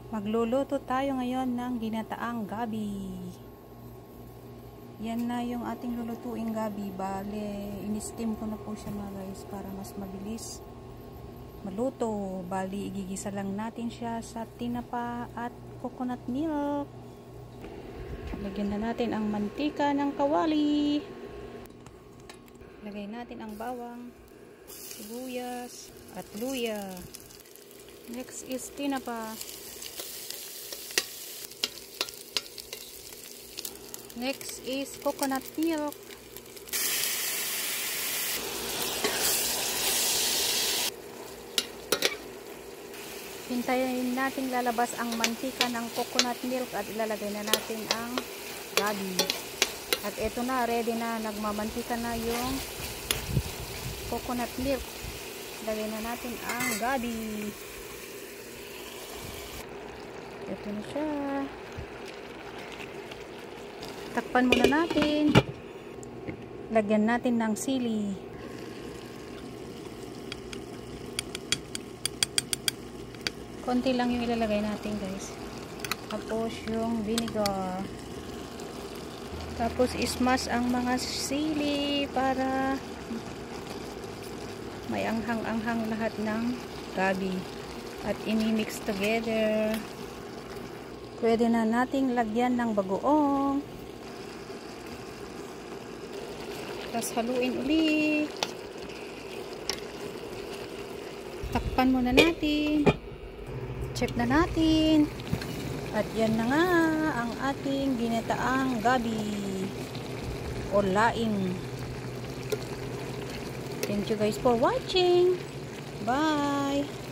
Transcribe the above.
Magluluto tayo ngayon ng ginataang gabi. Yan na yung ating lulutuing gabi. Bale, in-steam ko na po siya mga guys para mas mabilis maluto. Bali, igigisa lang natin siya sa tinapa at coconut milk. Lagyan na natin ang mantika ng kawali. Lagay natin ang bawang, sibuyas at luya. Next is tinapa. Next is coconut milk. Hintayin natin lalabas ang mantika ng coconut milk at ilalagay na natin ang gabi. At ito na, ready na, nagmamantika na yung coconut milk. Lagay na natin ang gabi. Ito na siya. Takpan muna natin. Lagyan natin ng sili. Konti lang yung ilalagay natin guys. Tapos yung vinegar. Tapos ismash ang mga sili para may anghang-anghang lahat ng gabi. At ini-mix together. Pwede na nating lagyan ng bagoong. Tapos haluin ulit. Takpan muna natin. Check na natin. At yan na nga ang ating ginataang gabi o laing. Thank you guys for watching. Bye!